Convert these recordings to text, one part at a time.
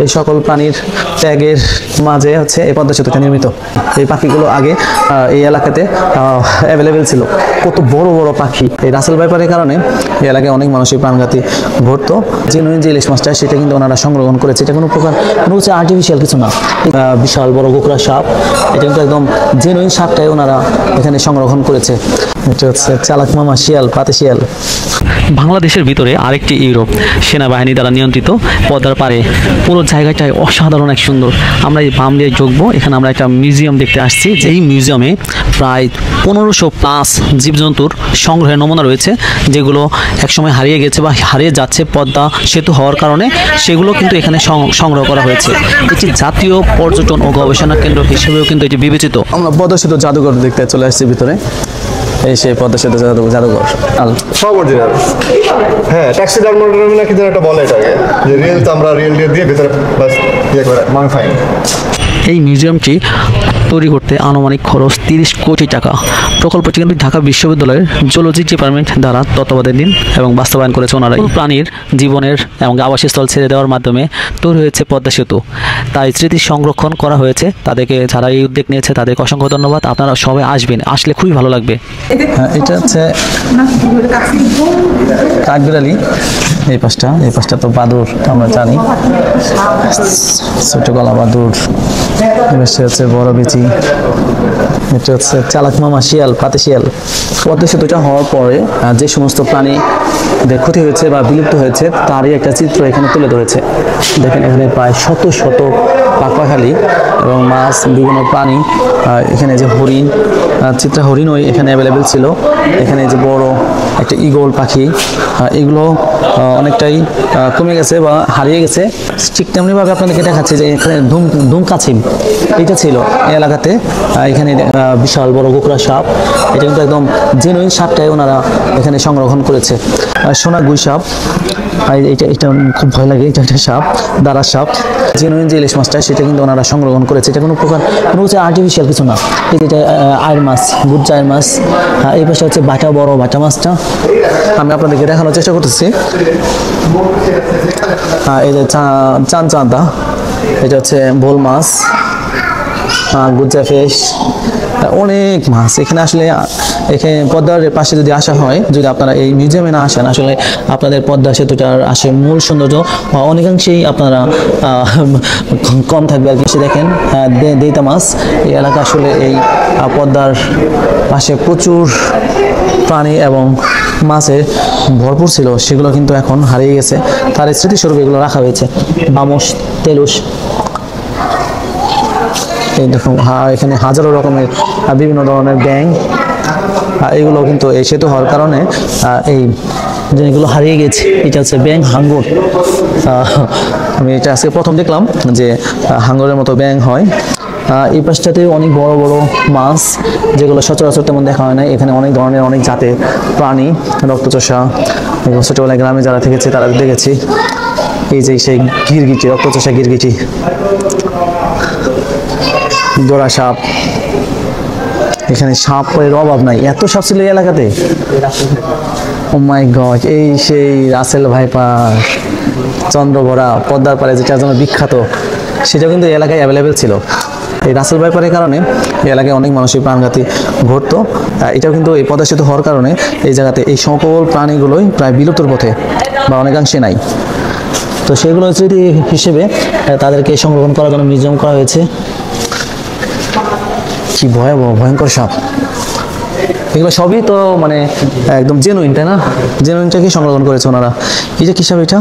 এই সকল প্রাণীর ত্যাগের মাঝে হচ্ছে এই পদ্মা সেতুটা নির্মিত। এই পাখিগুলো আগে এই এলাকাতে অ্যাভেলেবেল ছিল। কত বড় বড় পাখি! এই রাসেল ভাইপারের কারণে এই এলাকায় অনেক মানুষের প্রাণঘাতী ঘটতো। জেনুইন যে ইলিশ মাছটা সেটা কিন্তু ওনারা সংরক্ষণ করেছে। এটা কোনো প্রকার কোনো হচ্ছে আর্টিফিশিয়াল কিছু না। বিশাল বড় গোকরা সাপ, এটা কিন্তু একদম জেনুইন সাপটাই ওনারা এখানে সংরক্ষণ করেছে। এটা হচ্ছে চালাক মামা শিয়াল, পাতি শিয়াল। বাংলাদেশের ভিতরে আরেকটি ইউরোপ সেনাবাহিনী দ্বারা নিয়ন্ত্রিত পদ্মার পাড়ে পুরো জায়গাটাই অসাধারণ এক সুন্দর। আমরা এই বাম দিয়ে ঢুকবো, এখানে আমরা একটা মিউজিয়াম দেখতে আসছি। এই মিউজিয়ামে প্রায় 1500+ জীবজন্তুর সংগ্রহের নমুনা রয়েছে, যেগুলো একসময় হারিয়ে গেছে বা হারিয়ে যাচ্ছে পদ্মা সেতু হওয়ার কারণে। সেগুলো কিন্তু এখানে সংগ্রহ করা হয়েছে। এটি জাতীয় পর্যটন ও গবেষণা কেন্দ্র হিসেবেও কিন্তু এটি বিবেচিত। আমরা পদ্মা সেতু জাদুঘর দেখতে চলে আসছি ভিতরে। এই সেই পদ্মা সেতু জাদুঘর সব অরিজিনাল। হ্যাঁ, ট্যাক্সি টার্মিনাল কিন্তু একটা বলে এটাকে, যে রিয়েল তো আমরা রিয়েল দিয়ে ভিতরে বাস ইয়ে করে মানে ফাইন। এই মিউজিয়ামটি তৈরি করতে আনুমানিক খরচ 30 কোটি টাকা। প্রকল্পটি কিন্তু ঢাকা বিশ্ববিদ্যালয়ের জুলজি ডিপার্টমেন্ট দ্বারা তত্ত্বাবধানাধীন এবং বাস্তবায়ন করেছে ওনারা। প্রাণীর জীবনের এবং আবাসস্থল ছেড়ে দেওয়ার মাধ্যমে তৈরি হয়েছে পদ্মা সেতু। তাই স্মৃতি সংরক্ষণ করা হয়েছে। তাদেরকে যারা এই উদ্যোগ নিয়েছে তাদেরকে অসংখ্য ধন্যবাদ। আপনারা সবাই আসবেন, আসলে খুবই ভালো লাগবে। এটা হচ্ছে কাঠবিড়ালি। এই পাশটা তো বাদুর, আমরা জানি, ছোট গলা বাদুর। হচ্ছে বড় বিচি। এটা হচ্ছে চালাক মামা শিয়াল, পাতি শিয়াল। পদ্মা সেতুটা হওয়ার পরে যে সমস্ত প্রাণী ক্ষতি হয়েছে বা বিলুপ্ত হয়েছে তারই একটা চিত্র এখানে তুলে ধরেছে। দেখেন এখানে প্রায় শত শত পাখালি এবং মাছ, বিভিন্ন প্রাণী। এখানে যে হরিণ, চিত্রা হরিণও এখানে অ্যাভেলেবেল ছিল। এখানে যে বড় একটা ঈগল পাখি, এগুলো অনেকটাই কমে গেছে বা হারিয়ে গেছে। ঠিক তেমনিভাবে আপনাদেরকে দেখাচ্ছি যে এখানে ধুমকাছিম এটা ছিল এই এলাকাতে। এখানে বিশাল বড় গোকরা সাপ, এটা কিন্তু একদম জেনুইন সাপটাই ওনারা এখানে সংরক্ষণ করেছে। সোনা গুই সাপ, এটা খুব ভয় লাগে। এটা একটা সাপ, দাঁড়া সাপ। জেনুইন যে ইলিশ মাছটা সেটা কিন্তু ওনারা সংরক্ষণ করেছে। এটা কোনো প্রকার কোনো হচ্ছে আর্টিফিশিয়াল কিছু না। এটা আয়ের মাছ, গুড আয়ের মাছ। এই পাশে হচ্ছে বড় বাটা মাছটা আমি আপনাদেরকে দেখানোর চেষ্টা করতেছি। এই যে চাঁদা, এটা হচ্ছে ভোল মাছ, গুজ্জা ফিশ, অনেক মাছ। এখানে আসলে এখানে পদ্মার পাশে যদি আসা হয়, যদি আপনারা এই মিউজিয়ামে না আসেন, আসলে আপনাদের পদ্মা সেতুটার আসে মূল সৌন্দর্য অনেকাংশেই আপনারা কম থাকবে আর কি। সে দেখেন দেইতা মাছ। এই এলাকা আসলে এই পদ্মার পাশে প্রচুর প্রাণী এবং মাছের ভরপুর ছিল, সেগুলো কিন্তু এখন হারিয়ে গেছে। তার স্মৃতিস্বরূপ এগুলো রাখা হয়েছে। বামস, তেলুস, এই দেখুন এখানে হাজারো রকমের বিভিন্ন ধরনের ব্যাঙ। এগুলো কিন্তু এই সেতু হওয়ার কারণে এই জিনিসগুলো হারিয়ে গেছে। এটা হচ্ছে ব্যাঙ হাঙ্গর। আমি এটা আজকে প্রথম দেখলাম যে হাঙ্গরের মতো ব্যাঙ হয়। এই পাশটাতে অনেক বড় বড় মাছ, যেগুলো সচরাচর তেমন দেখা হয় না। এখানে অনেক ধরনের অনেক জাতের প্রাণী, রক্তচোষা, ছোটবেলায় গ্রামে যারা থেকেছে তারা দেখেছি। এই যে সেই গিরগিটি, রক্তচোষা গিরগিটি, জোড়া সাপ। এখানে সাপের অভাব নাই, এত সাপ ছিল এই এলাকাতে। ও মাই গড! এই সেই রাসেল ভাইপার, চন্দ্রভরা পদ্মার পাড়ে যেটার জন্য বিখ্যাত, সেটাও কিন্তু এই এলাকায় অ্যাভেলেবেল ছিল। এই রাসেল ভাইপারের কারণে এই এলাকায় অনেক মানুষের প্রাণঘাতী ঘটতো। এটাও কিন্তু এই পদ্মা সেতু হওয়ার কারণে এই জায়গাতে এই সকল প্রাণীগুলোই প্রায় বিলুপ্তর পথে বা অনেকাংশে নাই। তো সেগুলো স্মৃতি হিসেবে তাদেরকে সংরক্ষণ করার জন্য মিউজিয়াম করা হয়েছে। কি ভয়াবহ ভয়ঙ্কর সাপ! এগুলো সবই তো মানে একদম জেনুইন, তাই না? জেনুইনটাকে সংরক্ষণ করেছে ওনারা। এই যে কি সাপ? এটা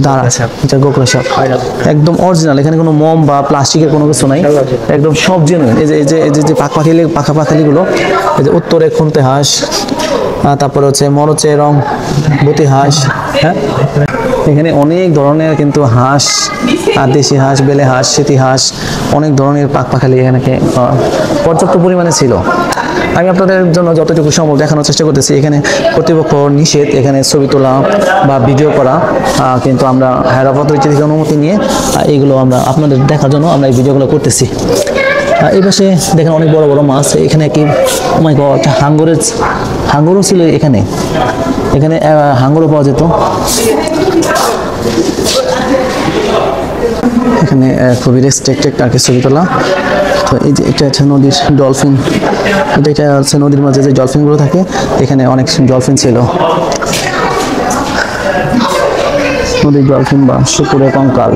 দাঁড়া সাপ, এটা গোকরা সাপ, একদম অরিজিনাল। এখানে কোনো মোম বা প্লাস্টিকের কোনো কিছু নাই, একদম সব জেনুইন। এই যে পাখা পাখালিগুলো, এই যে উত্তরে খুনতে হাঁস, তারপরে হচ্ছে মরচে রং বতি হাঁস। হ্যাঁ, এখানে অনেক ধরনের কিন্তু হাঁস, দেশি হাঁস, বেলে হাঁস, সিতি হাঁস, অনেক ধরনের পাখালি এখানে পর্যাপ্ত পরিমাণে ছিল। আমি আপনাদের জন্য যতটুকু সম্ভব দেখানোর চেষ্টা করতেছি। এখানে কর্তৃপক্ষ নিষেধ এখানে ছবি তোলা বা ভিডিও করা, কিন্তু আমরা হায়ার অথরিটি থেকে অনুমতি নিয়ে এইগুলো আমরা আপনাদের দেখার জন্য আমরা এই ভিডিওগুলো করতেছি। এই পাশে দেখেন অনেক বড় বড় মাছ। এখানে কি ও মাই গড, হাঙ্গরও ছিল এখানে। এখানে হাঙ্গরও পাওয়া যেত। এখানে খুবই রেস্ট্রিক্টেড আর কি ছবি তোলা। তো এই যে এটা হচ্ছে নদীর ডলফিন, এটা হচ্ছে নদীর মাঝে যে ডলফিনগুলো থাকে, এখানে অনেক ডলফিন ছিল। নদীর ডলফিন বা শুকুরে কঙ্কাল।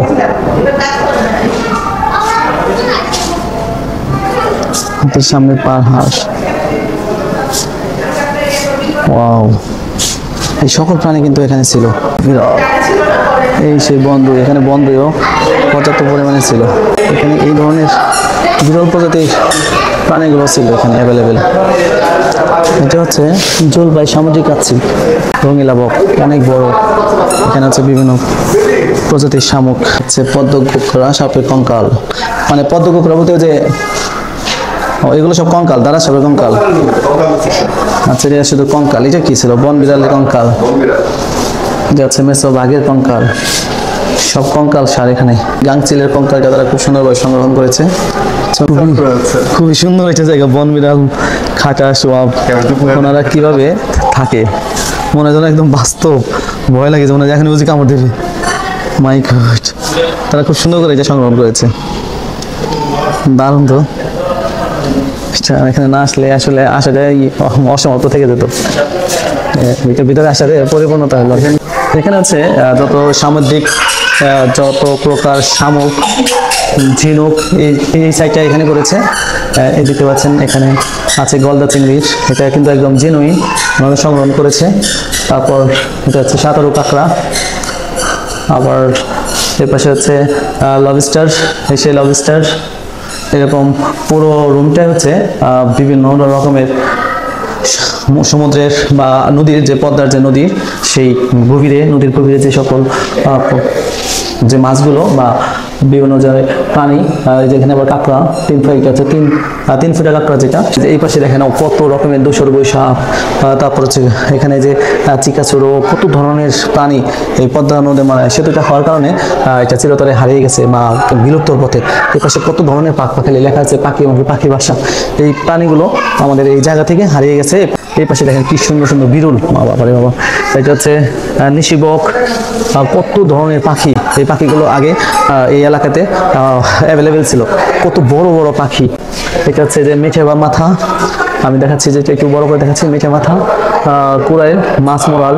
হাতের সামনে পাহাড়। ওয়াও, এই সকল প্রাণী কিন্তু এখানে ছিল। বিরাট এই সেই বন্ধু, এখানে বন্ধুও পর্যাপ্ত পরিমাণে ছিল। এখানে এই ধরনের বিরল প্রজাতির প্রাণীগুলো ছিল এখানে অ্যাভেলেবেল। এটা হচ্ছে জলপাই সামুদ্রিক কাচ্ছি, রঙিলা বক, অনেক বড়। এখানে হচ্ছে বিভিন্ন প্রজাতির শামুক, হচ্ছে পদ্মগোকরা, সাপের কঙ্কাল। মানে পদ্মগোকরা বলতে যে এগুলো সব কঙ্কাল, দাঁড়া সাপের কঙ্কাল। আচ্ছা, এটা শুধু কঙ্কাল। এটা কি ছিল? বন বিড়ালের কঙ্কাল। এটা হচ্ছে মেসো বাঘের কঙ্কাল। সব কঙ্কাল সার এখানে। গাংচিলের কঙ্কালটা তারা খুব সুন্দরভাবে সংরক্ষণ করেছে। খুবই সুন্দর একটা জায়গা। বন বিড়াল, খাটা, সোয়াব, ওনারা কিভাবে থাকে মনে হয় একদম বাস্তব। ভয় লাগে যে মনে হয় এখানে বুঝি কামড় দেবে। মাই গড, তারা খুব সুন্দর করে এটা সংরক্ষণ করেছে। দারুণ তো। এখানে না আসলে আসলে আসাটাই অসমাপ্ত থেকে যেত। ভিতরে আসাতে পরিপূর্ণতা হলো। এখানে হচ্ছে যত সামুদ্রিক যত প্রকার শামুক, ঝিনুক, এই সাইডটা এখানে করেছে। এই দেখতে পাচ্ছেন এখানে আছে গলদা চিংড়ির, এটা কিন্তু একদম জেনুইন আমাদের সংগ্রহণ করেছে। তারপর এটা হচ্ছে সাঁতারু কাঁকড়া। আবার এর পাশে হচ্ছে লবস্টার, সেই লবস্টার। এরকম পুরো রুমটাই হচ্ছে বিভিন্ন রকমের সমুদ্রের বা নদীর, যে পদ্মার যে নদীর, সেই গভীরে, নদীর গভীরে যে সকল যে মাছগুলো বা বিভিন্ন জায়গায় প্রাণী, যেখানে আবার কাঁকড়া 3 ফুট আছে, 3 ফুটের কাঁকড়া, যেটা এই পাশে দেখেন কত রকমের দোসর বৈশাখ। তারপর হচ্ছে এখানে যে চিকাচুরো, কত ধরনের প্রাণী এই পদ্মা নদী মানে সেতুটা হওয়ার কারণে এটা চিরতরে হারিয়ে গেছে বা বিলুপ্তর পথে। এই পাশে কত ধরনের পাখি লেখা আছে, পাখি এবং পাখি বাসা। এই প্রাণীগুলো আমাদের এই জায়গা থেকে হারিয়ে গেছে। এই পাশে দেখেন কি সুন্দর সুন্দর বিরল, বাবারে বাবা। এটা হচ্ছে নিশিবক, কত ধরনের পাখি। এই পাখিগুলো আগে এই এলাকাতে অ্যাভেলেবেল ছিল। কত বড় বড় পাখি। এটা হচ্ছে যে মেঠে বা মাথা, আমি দেখাচ্ছি যে একটু বড় করে দেখাচ্ছি। মেঠে মাথা, কুড়াইল, মাছ মোরাল,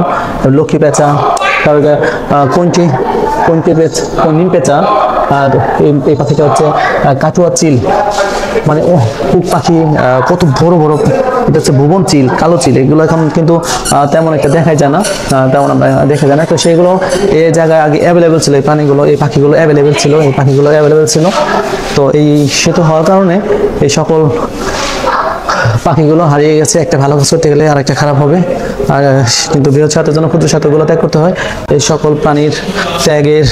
লক্ষ্মী পেঁচা, তারপরে নিম পেঁচা। আর এই পাখিটা হচ্ছে কাটুয়া চিল, মানে খুব পাখি, কত বড় বড়। এটা হচ্ছে ভুবন চিল, কালো চিল। এগুলো এখন কিন্তু তেমন একটা দেখাই যায় না, তেমন আমরা দেখা যায় না। তো সেগুলো এই জায়গায় আগে অ্যাভেলেবেল ছিল। এই প্রাণীগুলো, এই পাখিগুলো অ্যাভেলেবেল ছিল, এই পাখিগুলো অ্যাভেলেবেল ছিল। তো এই সেতু হওয়ার কারণে এই সকল পাখিগুলো হারিয়ে গেছে। একটা ভালো কাজ করতে গেলে আর একটা খারাপ হবে। আর কিন্তু বৃহৎ স্বার্থের জন্য ক্ষুদ্র স্বার্থগুলো ত্যাগ করতে হয়। এই সকল প্রাণীর ত্যাগের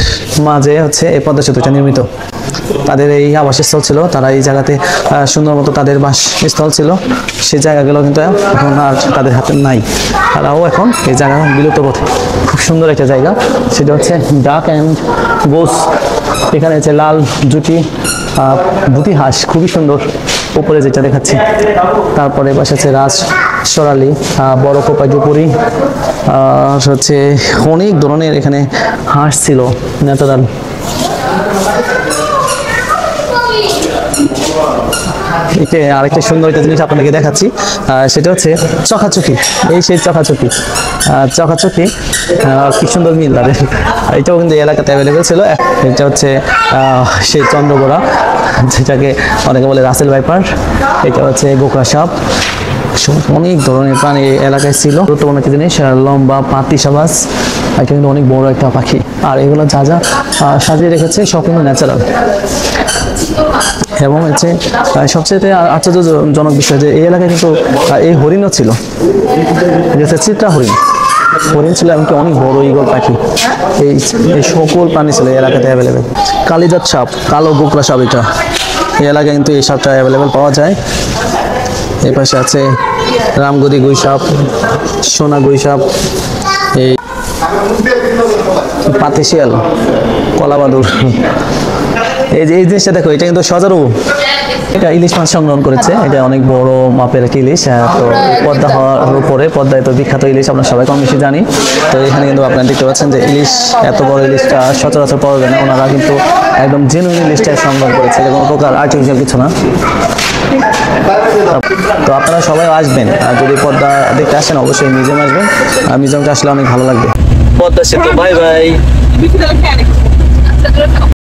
মাঝে হচ্ছে এই পদ্মা সেতুটা নির্মিত। তাদের এই আবাসস্থল ছিল, তারা এই জায়গাতে সুন্দর মতো তাদের বাসস্থল ছিল। সেই জায়গাগুলো কিন্তু এখন আর তাদের হাতে নাই। তারাও এখন এই জায়গা বিলুপ্ত পথে। খুব সুন্দর একটা জায়গা, সেটা হচ্ছে ডাক অ্যান্ড গোস। এখানে হচ্ছে লাল জুটি ভূতি হাঁস, খুবই সুন্দর, উপরে যেটা দেখাচ্ছি। তারপরে পাশে আছে রাজ সরালি, বড় কোপা জুপুরি। হচ্ছে অনেক ধরনের এখানে হাঁস ছিল, ন্যাচারাল। আরেকটা সুন্দর একটা জিনিস আপনাদেরকে দেখাচ্ছি, সেটা হচ্ছে চকাচকি। এই সেই চকাচকি, কি সুন্দর মিল তাদের। এটাও কিন্তু এলাকাতে অ্যাভেলেবেল ছিল। এটা হচ্ছে সেই চন্দ্রগোড়া, যেটাকে অনেকে বলে রাসেল ভাইপার। এটা হচ্ছে গোকরা সাপ। অনেক ধরনের প্রাণী এলাকায় ছিল। গুরুত্বপূর্ণ একটা জিনিস, লম্বা পাতি সাবাস। এটা কিন্তু অনেক বড় একটা পাখি। আর এগুলো যা যা সাজিয়ে রেখেছে সব কিন্তু ন্যাচারাল। এবং হচ্ছে সবচেয়ে আশ্চর্যজনক বিষয় যে এই এলাকায় কিন্তু এই হরিণও ছিল, যেটা চিত্রা হরিণ। হরিণ ছিল, এমনকি অনেক বড় ঈগল পাখি। এই সকল প্রাণী ছিল এই এলাকাতে অ্যাভেলেবেল। কালিজাত সাপ, কালো গোকরা সাপ, এটা এই এলাকায় কিন্তু এই সাপটা অ্যাভেলেবেল পাওয়া যায়। এই পাশে আছে রামগদি গুই সাপ, সোনা গুই সাপ, এই পাতি শিয়াল, কলা বাদুর। এই যে এই জিনিসটা দেখো, এটা কিন্তু সজারু এটা ইলিশ মাছ সংগ্রহণ করেছে, এটা অনেক বড় মাপের একটা ইলিশ। তো পদ্মা হওয়ার উপরে, পদ্মায় তো বিখ্যাত ইলিশ আমরা সবাই কম বেশি জানি। তো এখানে কিন্তু আপনারা দেখতে পাচ্ছেন যে ইলিশ, এত বড় ইলিশটা সচরাচর পাওয়া যায় না। ওনারা কিন্তু একদম জেনুইন ইলিশটা সংগ্রহ করেছে, এটা কোনো প্রকার আর্টিফিশিয়াল কিছু না। তো আপনারা সবাই আসবেন, আর যদি পদ্মা দেখতে আসেন অবশ্যই মিউজিয়াম আসবেন, আর মিউজিয়ামটা আসলে অনেক ভালো লাগবে। পদ্মা সেতু, বাই বাই।